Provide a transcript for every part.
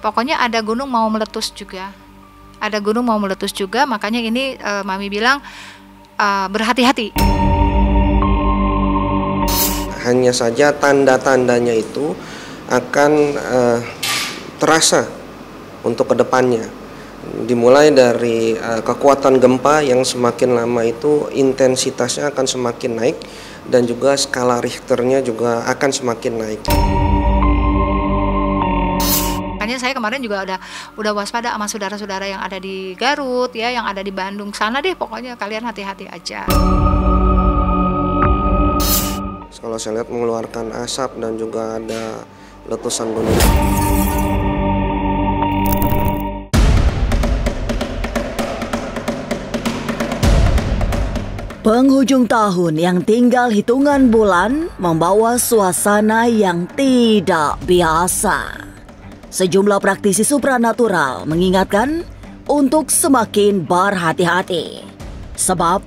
Pokoknya ada gunung mau meletus juga. Ada gunung mau meletus juga, makanya ini Mami bilang berhati-hati. Hanya saja tanda-tandanya itu akan terasa untuk kedepannya. Dimulai dari kekuatan gempa yang semakin lama itu intensitasnya akan semakin naik, dan juga skala Richternya juga akan semakin naik. Makanya saya kemarin juga udah waspada sama saudara-saudara yang ada di Garut ya, yang ada di Bandung sana deh, pokoknya kalian hati-hati aja. Kalau saya lihat mengeluarkan asap dan juga ada letusan gunung. Penghujung tahun yang tinggal hitungan bulan membawa suasana yang tidak biasa. Sejumlah praktisi supranatural mengingatkan untuk semakin berhati-hati. Sebab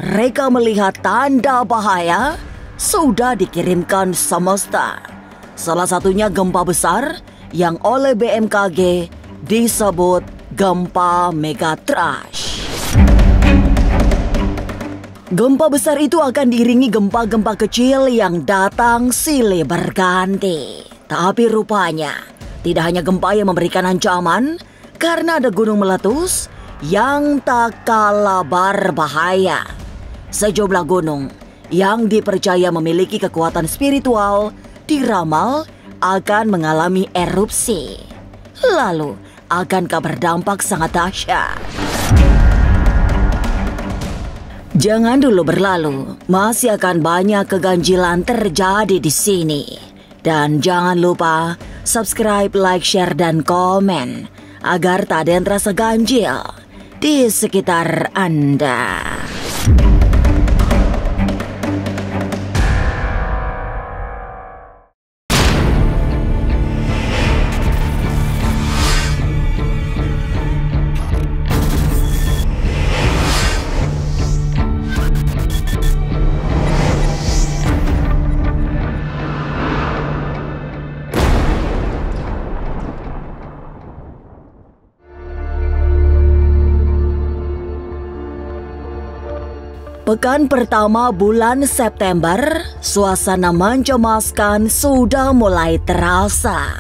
mereka melihat tanda bahaya sudah dikirimkan semesta. Salah satunya gempa besar yang oleh BMKG disebut gempa megatrash. Gempa besar itu akan diiringi gempa-gempa kecil yang datang silih berganti. Tapi rupanya tidak hanya gempa yang memberikan ancaman, karena ada gunung meletus yang tak kalah berbahaya. Sejumlah gunung yang dipercaya memiliki kekuatan spiritual diramal akan mengalami erupsi. Lalu, akankah berdampak sangat dahsyat? Jangan dulu berlalu, masih akan banyak keganjilan terjadi di sini. Dan jangan lupa subscribe, like, share, dan komen agar tak ada yang terasa ganjil di sekitar Anda. Pekan pertama bulan September, suasana mencemaskan sudah mulai terasa.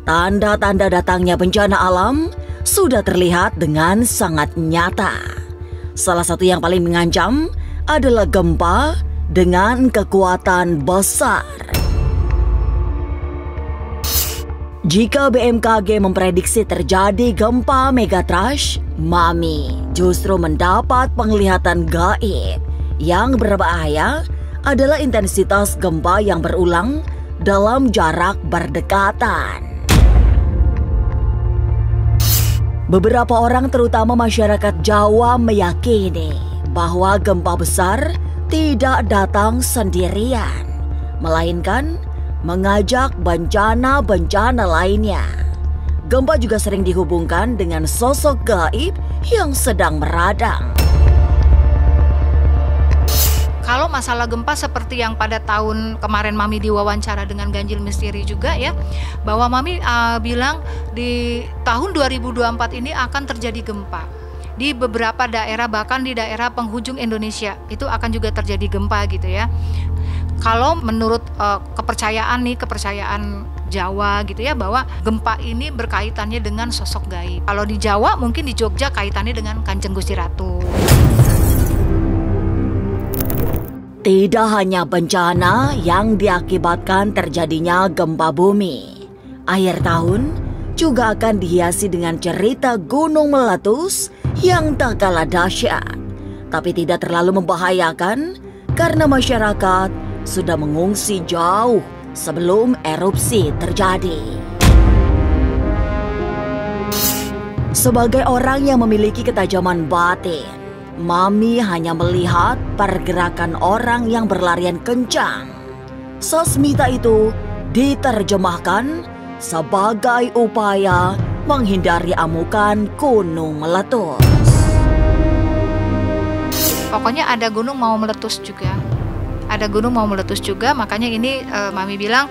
Tanda-tanda datangnya bencana alam sudah terlihat dengan sangat nyata. Salah satu yang paling mengancam adalah gempa dengan kekuatan besar. Jika BMKG memprediksi terjadi gempa megatrash, Mami justru mendapat penglihatan gaib. Yang berbahaya adalah intensitas gempa yang berulang dalam jarak berdekatan. Beberapa orang terutama masyarakat Jawa meyakini bahwa gempa besar tidak datang sendirian, melainkan mengajak bencana-bencana lainnya. Gempa juga sering dihubungkan dengan sosok gaib yang sedang meradang. Kalau masalah gempa seperti yang pada tahun kemarin Mami diwawancara dengan Ganjil Misteri juga ya, bahwa Mami bilang di tahun 2024 ini akan terjadi gempa. Di beberapa daerah, bahkan di daerah penghujung Indonesia, itu akan juga terjadi gempa gitu ya. Kalau menurut kepercayaan Jawa gitu ya, bahwa gempa ini berkaitannya dengan sosok gaib. Kalau di Jawa mungkin di Jogja kaitannya dengan Kanjeng Gusti Ratu. Tidak hanya bencana yang diakibatkan terjadinya gempa bumi. Akhir tahun juga akan dihiasi dengan cerita gunung meletus yang tak kalah dahsyat, tapi tidak terlalu membahayakan karena masyarakat sudah mengungsi jauh sebelum erupsi terjadi. Sebagai orang yang memiliki ketajaman batin, Mami hanya melihat pergerakan orang yang berlarian kencang. Sosmita itu diterjemahkan sebagai upaya menghindari amukan gunung meletus. Pokoknya ada gunung mau meletus juga. Ada gunung mau meletus juga, makanya ini Mami bilang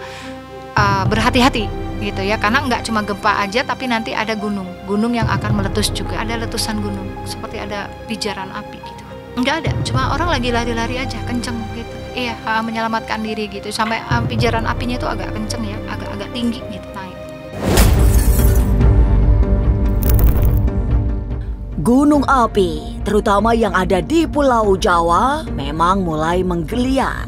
berhati-hati gitu ya, karena nggak cuma gempa aja tapi nanti ada gunung yang akan meletus juga, ada letusan gunung seperti ada pijaran api gitu. Nggak ada, cuma orang lagi lari-lari aja kenceng gitu, iya, menyelamatkan diri gitu, sampai pijaran apinya itu agak kenceng ya, agak tinggi gitu naik. Gunung api, terutama yang ada di Pulau Jawa, memang mulai menggeliat.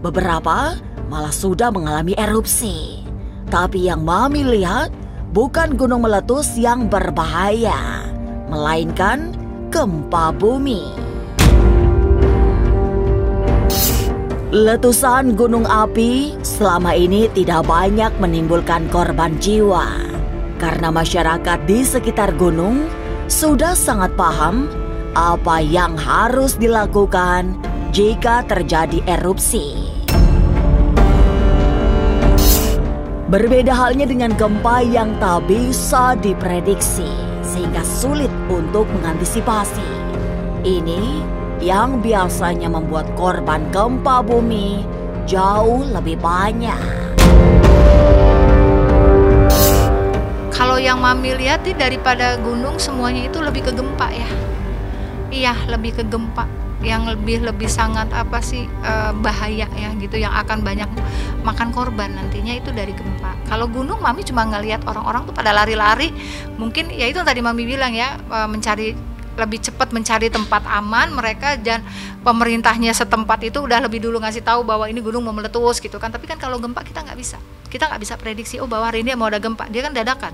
Beberapa malah sudah mengalami erupsi. Tapi yang Mami lihat bukan gunung meletus yang berbahaya, melainkan gempa bumi. Letusan gunung api selama ini tidak banyak menimbulkan korban jiwa, karena masyarakat di sekitar gunung sudah sangat paham apa yang harus dilakukan jika terjadi erupsi. Berbeda halnya dengan gempa yang tak bisa diprediksi, sehingga sulit untuk mengantisipasi. Ini yang biasanya membuat korban gempa bumi jauh lebih banyak. Kalau yang Mami lihat daripada gunung semuanya itu lebih ke gempa ya. Iya, lebih ke gempa yang lebih sangat bahaya ya gitu, yang akan banyak makan korban nantinya itu dari gempa. Kalau gunung Mami cuma ngelihat orang-orang tuh pada lari-lari, mungkin ya itu tadi Mami bilang ya, mencari lebih cepat mencari tempat aman mereka, dan pemerintahnya setempat itu udah lebih dulu ngasih tahu bahwa ini gunung mau meletus gitu kan. Tapi kan kalau gempa kita nggak bisa prediksi, oh bahwa hari ini mau ada gempa, dia kan dadakan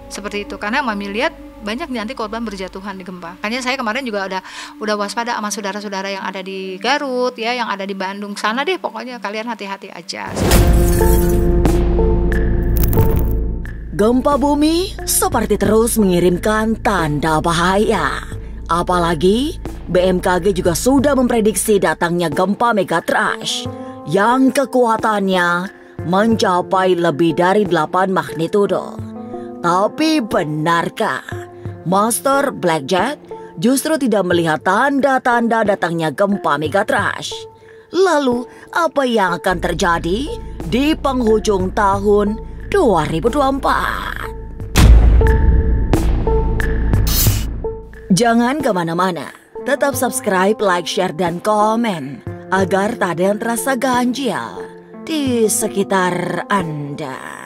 seperti itu. Karena Mami lihat banyak nanti korban berjatuhan di gempa. Makanya saya kemarin juga udah waspada sama saudara-saudara yang ada di Garut ya, yang ada di Bandung sana deh, pokoknya kalian hati-hati aja. Gempa bumi seperti terus mengirimkan tanda bahaya. Apalagi BMKG juga sudah memprediksi datangnya gempa megatrash yang kekuatannya mencapai lebih dari 8 magnitudo. Tapi benarkah Master Blackjack justru tidak melihat tanda-tanda datangnya gempa megatrash? Lalu apa yang akan terjadi di penghujung tahun 2024? Jangan kemana-mana, tetap subscribe, like, share, dan komen agar tak ada yang terasa ganjil di sekitar Anda.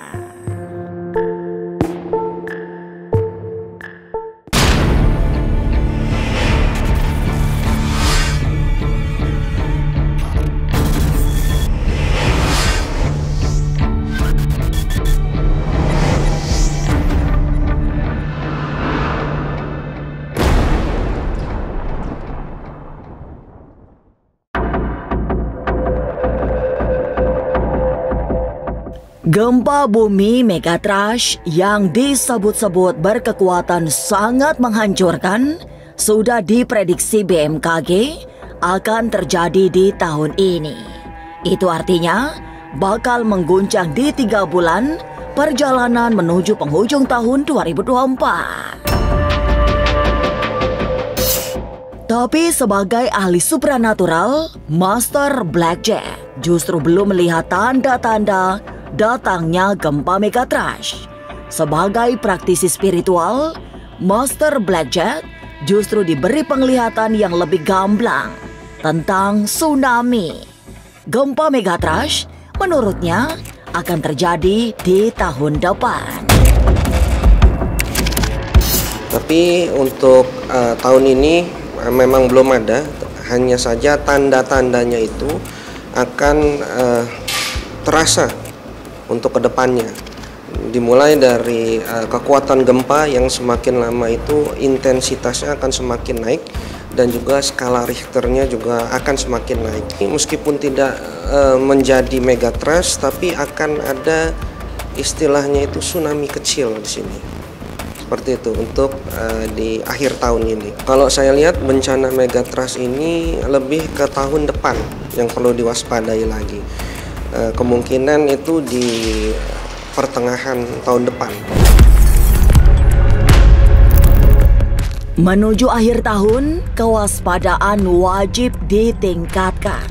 Gempa bumi megatrash yang disebut-sebut berkekuatan sangat menghancurkan sudah diprediksi BMKG akan terjadi di tahun ini. Itu artinya bakal mengguncang di 3 bulan perjalanan menuju penghujung tahun 2024. Tapi sebagai ahli supranatural, Master Blackjack justru belum melihat tanda-tanda datangnya gempa megatrash. Sebagai praktisi spiritual, Master Blackjack justru diberi penglihatan yang lebih gamblang tentang tsunami. Gempa megatrash menurutnya akan terjadi di tahun depan. Tapi untuk tahun ini memang belum ada, hanya saja tanda-tandanya itu akan terasa untuk kedepannya. Dimulai dari kekuatan gempa yang semakin lama itu intensitasnya akan semakin naik, dan juga skala Richternya juga akan semakin naik. Meskipun tidak menjadi megatrash, tapi akan ada istilahnya itu tsunami kecil di sini. Seperti itu untuk di akhir tahun ini. Kalau saya lihat bencana megatrash ini lebih ke tahun depan yang perlu diwaspadai lagi. Kemungkinan itu di pertengahan tahun depan. Menuju akhir tahun, kewaspadaan wajib ditingkatkan.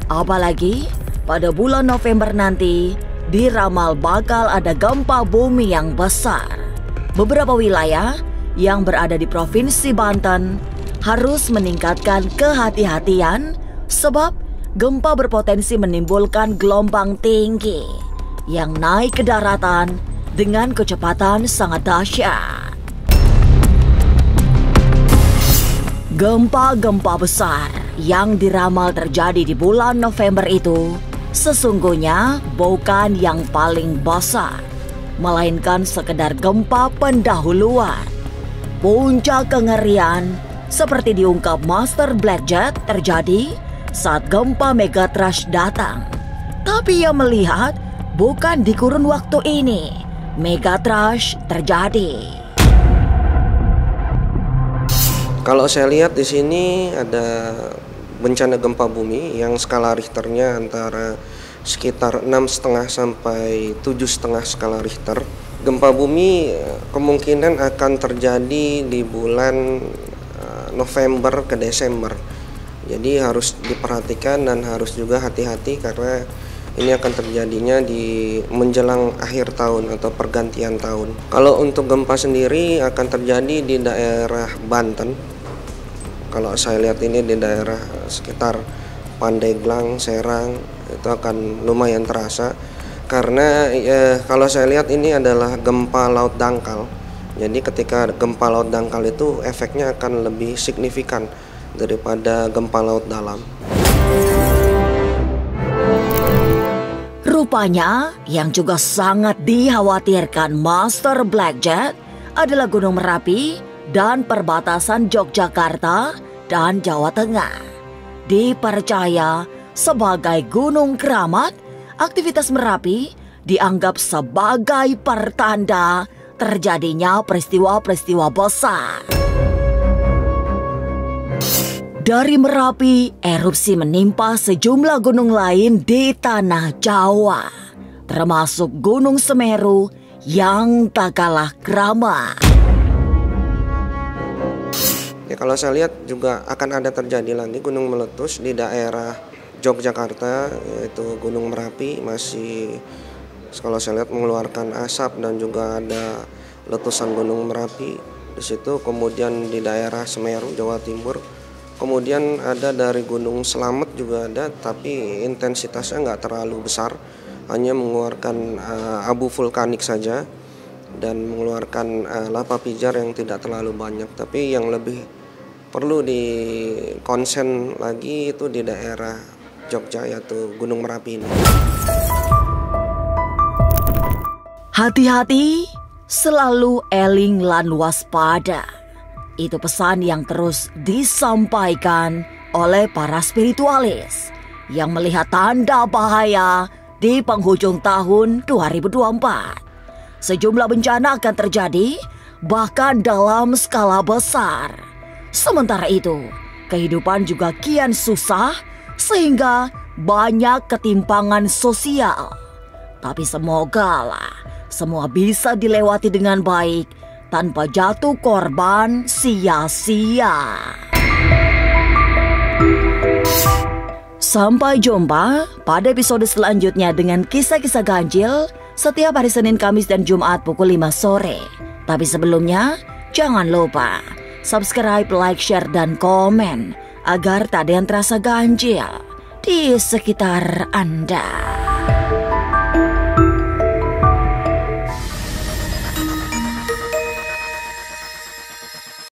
Apalagi pada bulan November nanti diramal bakal ada gempa bumi yang besar. Beberapa wilayah yang berada di Provinsi Banten harus meningkatkan kehati-hatian sebab gempa berpotensi menimbulkan gelombang tinggi yang naik ke daratan dengan kecepatan sangat dahsyat. Gempa-gempa besar yang diramal terjadi di bulan November itu sesungguhnya bukan yang paling besar, melainkan sekedar gempa pendahuluan. Puncak kengerian seperti diungkap Master Blackjet terjadi saat gempa Megatrash datang. Tapi ia melihat bukan di kurun waktu ini Megatrash terjadi. Kalau saya lihat di sini ada bencana gempa bumi yang skala Richternya antara sekitar 6,5 sampai 7,5 skala Richter. Gempa bumi kemungkinan akan terjadi di bulan November ke Desember. Jadi harus diperhatikan dan harus juga hati-hati karena ini akan terjadinya di menjelang akhir tahun atau pergantian tahun. Kalau untuk gempa sendiri akan terjadi di daerah Banten. Kalau saya lihat ini di daerah sekitar Pandeglang, Serang itu akan lumayan terasa karena kalau saya lihat ini adalah gempa laut dangkal. Jadi ketika gempa laut dangkal itu efeknya akan lebih signifikan daripada gempa laut dalam. Rupanya yang juga sangat dikhawatirkan Master Blackjet adalah Gunung Merapi dan perbatasan Yogyakarta dan Jawa Tengah. Dipercaya sebagai gunung keramat, aktivitas Merapi dianggap sebagai pertanda terjadinya peristiwa-peristiwa besar. Dari Merapi, erupsi menimpa sejumlah gunung lain di tanah Jawa, termasuk Gunung Semeru yang tak kalah keramat. Ya, kalau saya lihat juga akan ada terjadi lagi gunung meletus di daerah Yogyakarta, yaitu Gunung Merapi masih kalau saya lihat mengeluarkan asap dan juga ada letusan Gunung Merapi di situ. Kemudian di daerah Semeru, Jawa Timur, kemudian ada dari Gunung Slamet juga ada, tapi intensitasnya nggak terlalu besar, hanya mengeluarkan abu vulkanik saja dan mengeluarkan lava pijar yang tidak terlalu banyak. Tapi yang lebih perlu di konsen lagi itu di daerah Jogja, yaitu Gunung Merapi ini. Hati-hati, selalu eling lan waspada. Itu pesan yang terus disampaikan oleh para spiritualis yang melihat tanda bahaya di penghujung tahun 2024. Sejumlah bencana akan terjadi bahkan dalam skala besar. Sementara itu, kehidupan juga kian susah sehingga banyak ketimpangan sosial. Tapi semoga lah semua bisa dilewati dengan baik tanpa jatuh korban sia-sia. Sampai jumpa pada episode selanjutnya dengan kisah-kisah ganjil setiap hari Senin, Kamis, dan Jumat pukul 5 sore. Tapi sebelumnya, jangan lupa subscribe, like, share, dan komen agar tak ada yang terasa ganjil di sekitar Anda.